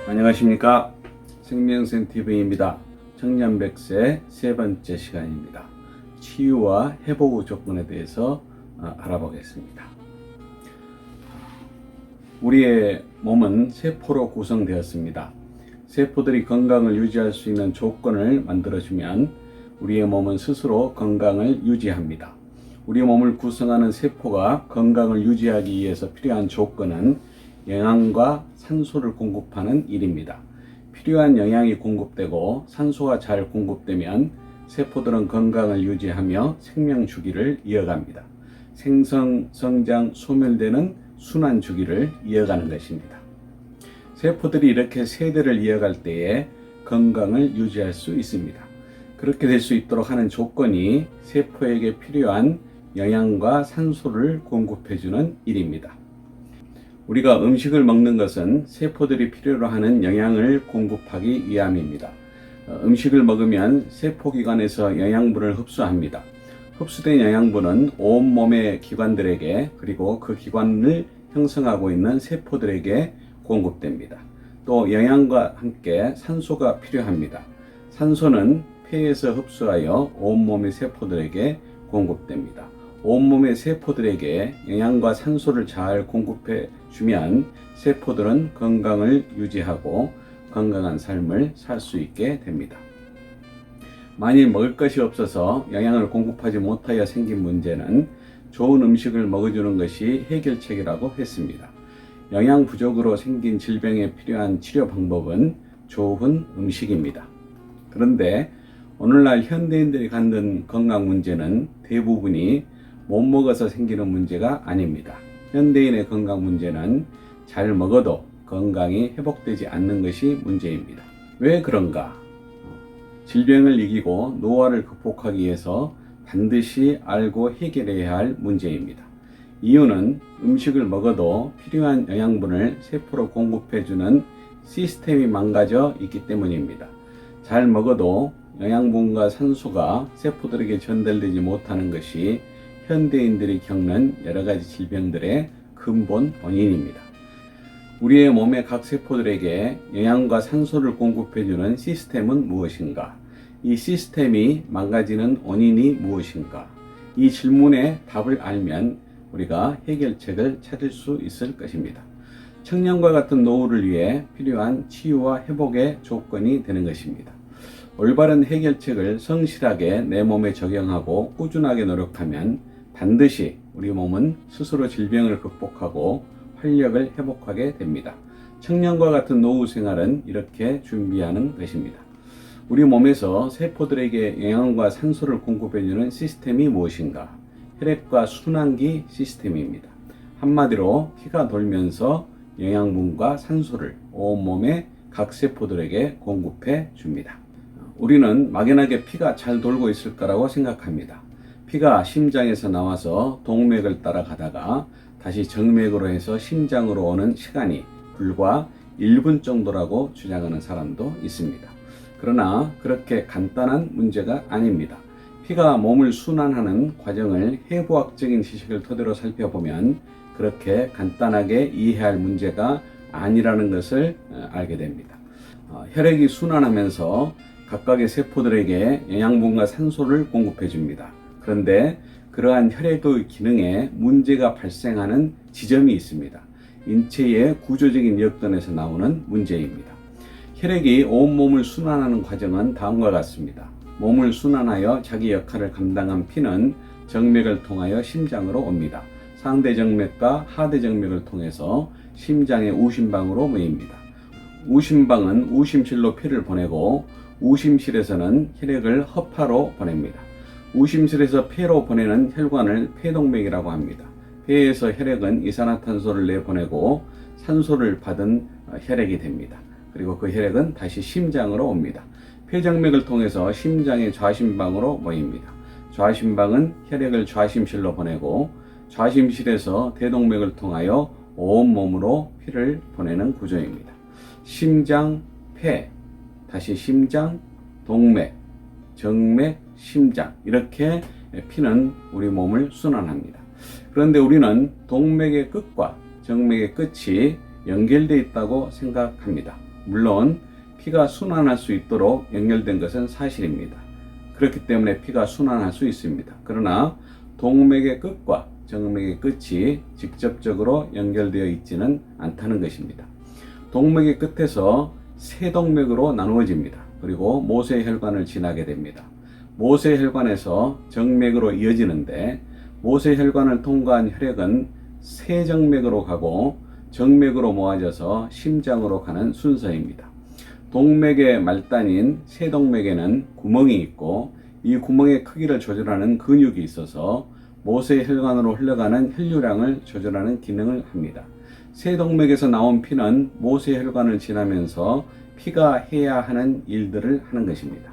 안녕하십니까. 생명센TV입니다. 청년백세 세 번째 시간입니다. 치유와 회복 조건에 대해서 알아보겠습니다. 우리의 몸은 세포로 구성되었습니다. 세포들이 건강을 유지할 수 있는 조건을 만들어주면 우리의 몸은 스스로 건강을 유지합니다. 우리 몸을 구성하는 세포가 건강을 유지하기 위해서 필요한 조건은 영양과 산소를 공급하는 일입니다. 필요한 영양이 공급되고 산소가 잘 공급되면 세포들은 건강을 유지하며 생명 주기를 이어갑니다. 생성, 성장, 소멸되는 순환 주기를 이어가는 것입니다. 세포들이 이렇게 세대를 이어갈 때에 건강을 유지할 수 있습니다. 그렇게 될 수 있도록 하는 조건이 세포에게 필요한 영양과 산소를 공급해주는 일입니다. 우리가 음식을 먹는 것은 세포들이 필요로 하는 영양을 공급하기 위함입니다. 음식을 먹으면 세포기관에서 영양분을 흡수합니다. 흡수된 영양분은 온몸의 기관들에게 그리고 그 기관을 형성하고 있는 세포들에게 공급됩니다. 또 영양과 함께 산소가 필요합니다. 산소는 폐에서 흡수하여 온몸의 세포들에게 공급됩니다. 온몸의 세포들에게 영양과 산소를 잘 공급해 주면 세포들은 건강을 유지하고 건강한 삶을 살 수 있게 됩니다. 만일 먹을 것이 없어서 영양을 공급하지 못하여 생긴 문제는 좋은 음식을 먹어주는 것이 해결책이라고 했습니다. 영양 부족으로 생긴 질병에 필요한 치료 방법은 좋은 음식입니다. 그런데 오늘날 현대인들이 갖는 건강 문제는 대부분이 못 먹어서 생기는 문제가 아닙니다. 현대인의 건강 문제는 잘 먹어도 건강이 회복되지 않는 것이 문제입니다. 왜 그런가? 질병을 이기고 노화를 극복하기 위해서 반드시 알고 해결해야 할 문제입니다. 이유는 음식을 먹어도 필요한 영양분을 세포로 공급해주는 시스템이 망가져 있기 때문입니다. 잘 먹어도 영양분과 산소가 세포들에게 전달되지 못하는 것이 현대인들이 겪는 여러 가지 질병들의 근본 원인입니다. 우리의 몸의 각 세포들에게 영양과 산소를 공급해주는 시스템은 무엇인가? 이 시스템이 망가지는 원인이 무엇인가? 이 질문에 답을 알면 우리가 해결책을 찾을 수 있을 것입니다. 청년과 같은 노후를 위해 필요한 치유와 회복의 조건이 되는 것입니다. 올바른 해결책을 성실하게 내 몸에 적용하고 꾸준하게 노력하면 반드시 우리 몸은 스스로 질병을 극복하고 활력을 회복하게 됩니다. 청년과 같은 노후 생활은 이렇게 준비하는 것입니다. 우리 몸에서 세포들에게 영양과 산소를 공급해주는 시스템이 무엇인가? 혈액과 순환기 시스템입니다. 한마디로 피가 돌면서 영양분과 산소를 온몸의 각 세포들에게 공급해 줍니다. 우리는 막연하게 피가 잘 돌고 있을 거라고 생각합니다. 피가 심장에서 나와서 동맥을 따라가다가 다시 정맥으로 해서 심장으로 오는 시간이 불과 1분 정도라고 주장하는 사람도 있습니다. 그러나 그렇게 간단한 문제가 아닙니다. 피가 몸을 순환하는 과정을 해부학적인 지식을 토대로 살펴보면 그렇게 간단하게 이해할 문제가 아니라는 것을 알게 됩니다. 혈액이 순환하면서 각각의 세포들에게 영양분과 산소를 공급해 줍니다. 그런데 그러한 혈액의 기능에 문제가 발생하는 지점이 있습니다. 인체의 구조적인 여건에서 나오는 문제입니다. 혈액이 온몸을 순환하는 과정은 다음과 같습니다. 몸을 순환하여 자기 역할을 감당한 피는 정맥을 통하여 심장으로 옵니다. 상대정맥과 하대정맥을 통해서 심장의 우심방으로 모입니다. 우심방은 우심실로 피를 보내고 우심실에서는 혈액을 허파로 보냅니다. 우심실에서 폐로 보내는 혈관을 폐동맥이라고 합니다. 폐에서 혈액은 이산화탄소를 내보내고 산소를 받은 혈액이 됩니다. 그리고 그 혈액은 다시 심장으로 옵니다. 폐정맥을 통해서 심장의 좌심방으로 모입니다. 좌심방은 혈액을 좌심실로 보내고 좌심실에서 대동맥을 통하여 온몸으로 피를 보내는 구조입니다. 심장, 폐, 다시 심장, 동맥, 정맥, 심장 이렇게 피는 우리 몸을 순환합니다. 그런데 우리는 동맥의 끝과 정맥의 끝이 연결되어 있다고 생각합니다. 물론 피가 순환할 수 있도록 연결된 것은 사실입니다. 그렇기 때문에 피가 순환할 수 있습니다. 그러나 동맥의 끝과 정맥의 끝이 직접적으로 연결되어 있지는 않다는 것입니다. 동맥의 끝에서 세동맥으로 나누어집니다. 그리고 모세혈관을 지나게 됩니다. 모세혈관에서 정맥으로 이어지는데 모세혈관을 통과한 혈액은 세정맥으로 가고 정맥으로 모아져서 심장으로 가는 순서입니다. 동맥의 말단인 세동맥에는 구멍이 있고 이 구멍의 크기를 조절하는 근육이 있어서 모세혈관으로 흘러가는 혈류량을 조절하는 기능을 합니다. 세동맥에서 나온 피는 모세혈관을 지나면서 피가 해야 하는 일들을 하는 것입니다.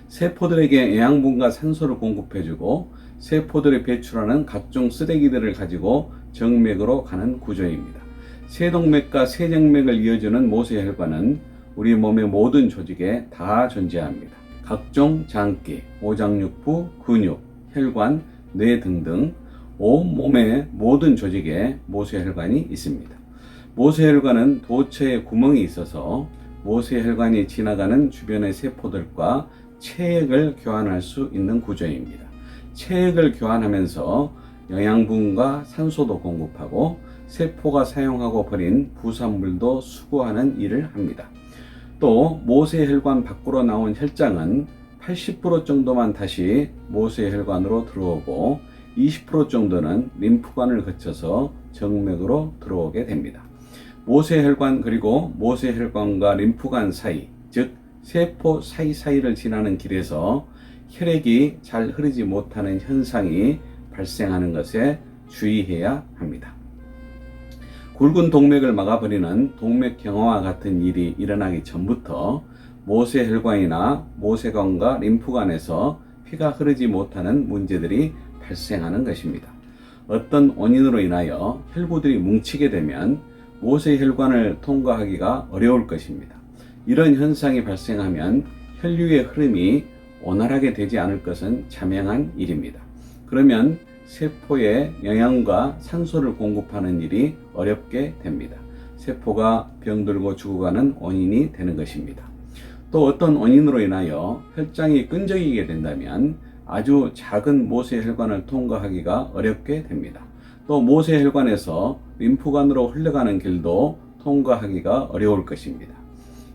세포들에게 영양분과 산소를 공급해주고 세포들이 배출하는 각종 쓰레기들을 가지고 정맥으로 가는 구조입니다. 세동맥과 세정맥을 이어주는 모세혈관은 우리 몸의 모든 조직에 다 존재합니다. 각종 장기, 오장육부, 근육, 혈관, 뇌 등등 온몸의 모든 조직에 모세혈관이 있습니다. 모세혈관은 도처에 구멍이 있어서 모세혈관이 지나가는 주변의 세포들과 체액을 교환할 수 있는 구조입니다. 체액을 교환하면서 영양분과 산소도 공급하고 세포가 사용하고 버린 부산물도 수거하는 일을 합니다. 또 모세혈관 밖으로 나온 혈장은 80% 정도만 다시 모세혈관으로 들어오고 20% 정도는 림프관을 거쳐서 정맥으로 들어오게 됩니다. 모세혈관 그리고 모세혈관과 림프관 사이, 즉 세포 사이사이를 지나는 길에서 혈액이 잘 흐르지 못하는 현상이 발생하는 것에 주의해야 합니다. 굵은 동맥을 막아버리는 동맥경화와 같은 일이 일어나기 전부터 모세혈관이나 모세관과 림프관에서 피가 흐르지 못하는 문제들이 발생하는 것입니다. 어떤 원인으로 인하여 혈구들이 뭉치게 되면 모세혈관을 통과하기가 어려울 것입니다. 이런 현상이 발생하면 혈류의 흐름이 원활하게 되지 않을 것은 자명한 일입니다. 그러면 세포에 영양과 산소를 공급하는 일이 어렵게 됩니다. 세포가 병들고 죽어가는 원인이 되는 것입니다. 또 어떤 원인으로 인하여 혈장이 끈적이게 된다면 아주 작은 모세혈관을 통과하기가 어렵게 됩니다. 또 모세혈관에서 림프관으로 흘러가는 길도 통과하기가 어려울 것입니다.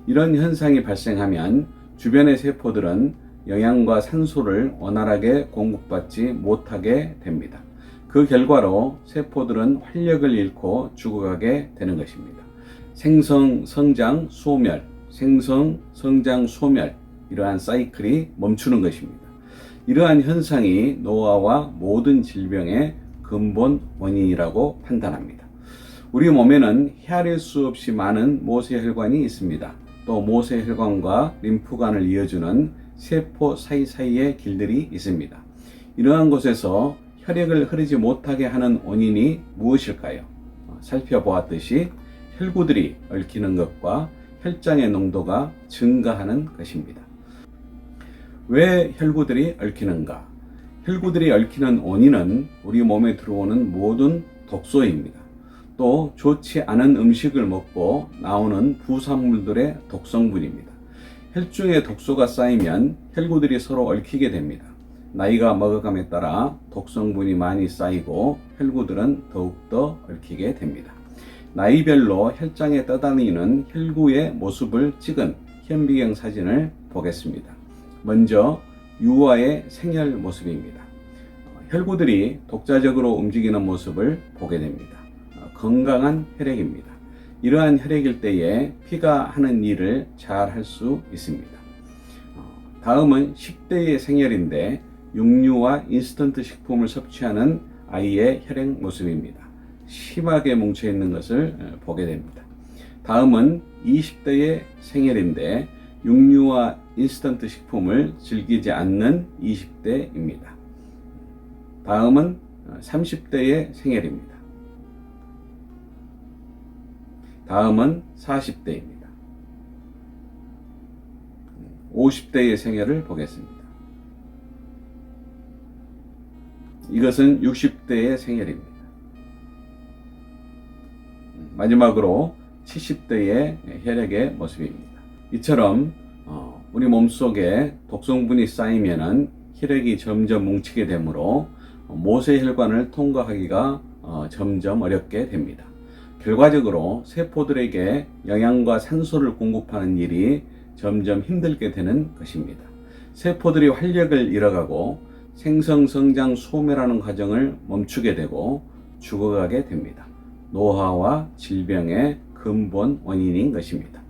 이런 현상이 발생하면 주변의 세포들은 영양과 산소를 원활하게 공급받지 못하게 됩니다. 그 결과로 세포들은 활력을 잃고 죽어가게 되는 것입니다. 생성, 성장, 소멸, 생성, 성장, 소멸, 이러한 사이클이 멈추는 것입니다. 이러한 현상이 노화와 모든 질병의 근본 원인이라고 판단합니다. 우리 몸에는 헤아릴 수 없이 많은 모세혈관이 있습니다. 또 모세혈관과 림프관을 이어주는 세포 사이사이의 길들이 있습니다. 이러한 곳에서 혈액을 흐르지 못하게 하는 원인이 무엇일까요? 살펴보았듯이 혈구들이 얽히는 것과 혈장의 농도가 증가하는 것입니다. 왜 혈구들이 얽히는가? 혈구들이 얽히는 원인은 우리 몸에 들어오는 모든 독소입니다. 또 좋지 않은 음식을 먹고 나오는 부산물들의 독성분입니다. 혈중에 독소가 쌓이면 혈구들이 서로 얽히게 됩니다. 나이가 먹어감에 따라 독성분이 많이 쌓이고 혈구들은 더욱더 얽히게 됩니다. 나이별로 혈장에 떠다니는 혈구의 모습을 찍은 현미경 사진을 보겠습니다. 먼저 유아의 생혈 모습입니다. 혈구들이 독자적으로 움직이는 모습을 보게 됩니다. 건강한 혈액입니다. 이러한 혈액일 때에 피가 하는 일을 잘 할 수 있습니다. 다음은 10대의 생혈인데 육류와 인스턴트 식품을 섭취하는 아이의 혈액 모습입니다. 심하게 뭉쳐있는 것을 보게 됩니다. 다음은 20대의 생혈인데 육류와 인스턴트 식품을 즐기지 않는 20대입니다. 다음은 30대의 생혈입니다. 다음은 40대입니다. 50대의 생혈을 보겠습니다. 이것은 60대의 생혈입니다. 마지막으로 70대의 혈액의 모습입니다. 이처럼 우리 몸속에 독성분이 쌓이면은 혈액이 점점 뭉치게 되므로 모세혈관을 통과하기가 점점 어렵게 됩니다. 결과적으로 세포들에게 영양과 산소를 공급하는 일이 점점 힘들게 되는 것입니다. 세포들이 활력을 잃어가고 생성, 성장, 소멸하는 과정을 멈추게 되고 죽어가게 됩니다. 노화와 질병의 근본 원인인 것입니다.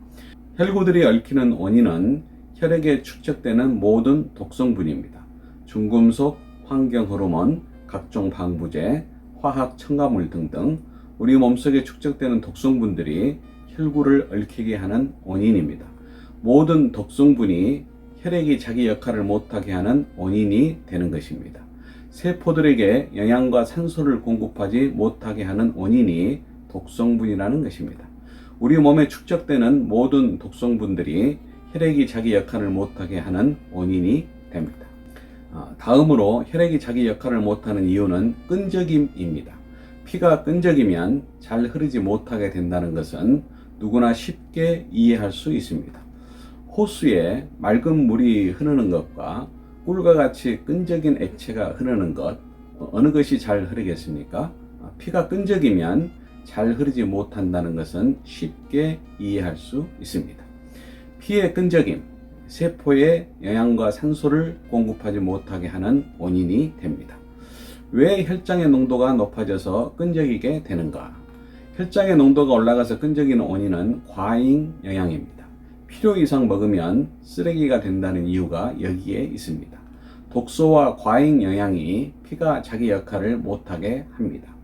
혈구들이 얽히는 원인은 혈액에 축적되는 모든 독성분입니다. 중금속, 환경호르몬, 각종 방부제, 화학 첨가물 등등 우리 몸속에 축적되는 독성분들이 혈구를 얽히게 하는 원인입니다. 모든 독성분이 혈액이 자기 역할을 못하게 하는 원인이 되는 것입니다. 세포들에게 영양과 산소를 공급하지 못하게 하는 원인이 독성분이라는 것입니다. 우리 몸에 축적되는 모든 독성분들이 혈액이 자기 역할을 못하게 하는 원인이 됩니다. 다음으로 혈액이 자기 역할을 못하는 이유는 끈적임입니다. 피가 끈적이면 잘 흐르지 못하게 된다는 것은 누구나 쉽게 이해할 수 있습니다. 호수에 맑은 물이 흐르는 것과 꿀과 같이 끈적인 액체가 흐르는 것, 어느 것이 잘 흐르겠습니까? 피가 끈적이면 잘 흐르지 못한다는 것은 쉽게 이해할 수 있습니다. 피의 끈적임, 세포에 영양과 산소를 공급하지 못하게 하는 원인이 됩니다. 왜 혈장의 농도가 높아져서 끈적이게 되는가? 혈장의 농도가 올라가서 끈적이는 원인은 과잉 영양입니다. 필요 이상 먹으면 쓰레기가 된다는 이유가 여기에 있습니다. 독소와 과잉 영양이 피가 자기 역할을 못하게 합니다.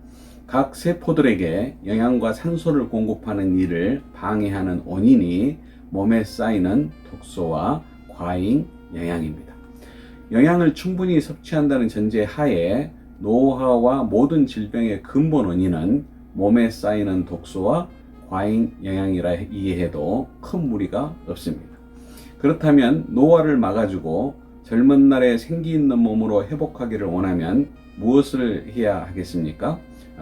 각 세포들에게 영양과 산소를 공급하는 일을 방해하는 원인이 몸에 쌓이는 독소와 과잉 영양입니다. 영양을 충분히 섭취한다는 전제 하에 노화와 모든 질병의 근본 원인은 몸에 쌓이는 독소와 과잉 영양이라 이해해도 큰 무리가 없습니다. 그렇다면 노화를 막아주고 젊은 날에 생기 있는 몸으로 회복하기를 원하면 무엇을 해야 하겠습니까?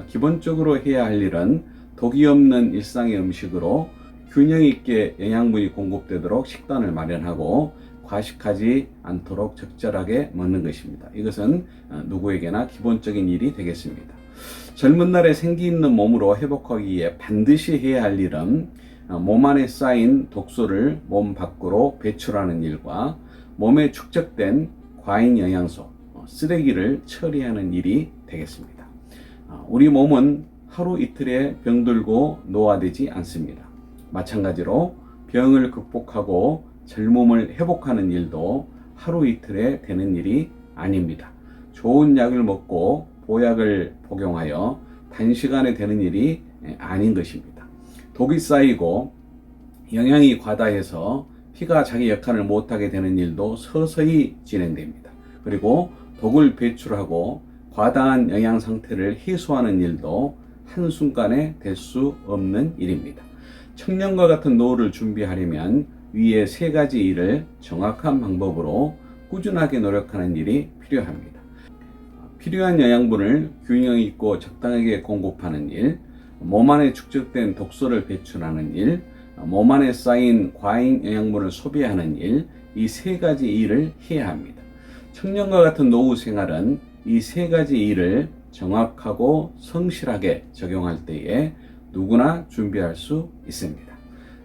기본적으로 해야 할 일은 독이 없는 일상의 음식으로 균형 있게 영양분이 공급되도록 식단을 마련하고 과식하지 않도록 적절하게 먹는 것입니다. 이것은 누구에게나 기본적인 일이 되겠습니다. 젊은 날에 생기 있는 몸으로 회복하기 위해 반드시 해야 할 일은 몸 안에 쌓인 독소를 몸 밖으로 배출하는 일과 몸에 축적된 과잉 영양소, 쓰레기를 처리하는 일이 되겠습니다. 우리 몸은 하루 이틀에 병들고 노화되지 않습니다. 마찬가지로 병을 극복하고 젊음을 회복하는 일도 하루 이틀에 되는 일이 아닙니다. 좋은 약을 먹고 보약을 복용하여 단시간에 되는 일이 아닌 것입니다. 독이 쌓이고 영양이 과다해서 피가 자기 역할을 못하게 되는 일도 서서히 진행됩니다. 그리고 독을 배출하고 과다한 영양 상태를 해소하는 일도 한순간에 될 수 없는 일입니다. 청년과 같은 노후를 준비하려면 위의 세 가지 일을 정확한 방법으로 꾸준하게 노력하는 일이 필요합니다. 필요한 영양분을 균형 있고 적당하게 공급하는 일, 몸 안에 축적된 독소를 배출하는 일, 몸 안에 쌓인 과잉 영양분을 소비하는 일, 이 세 가지 일을 해야 합니다. 청년과 같은 노후 생활은 이 세 가지 일을 정확하고 성실하게 적용할 때에 누구나 준비할 수 있습니다.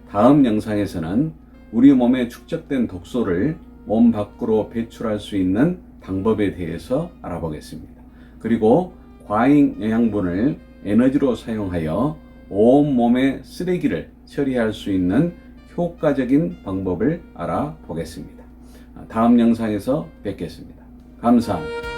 다음 영상에서는 우리 몸에 축적된 독소를 몸 밖으로 배출할 수 있는 방법에 대해서 알아보겠습니다. 그리고 과잉 영양분을 에너지로 사용하여 온 몸의 쓰레기를 처리할 수 있는 효과적인 방법을 알아보겠습니다. 다음 영상에서 뵙겠습니다. 감사합니다.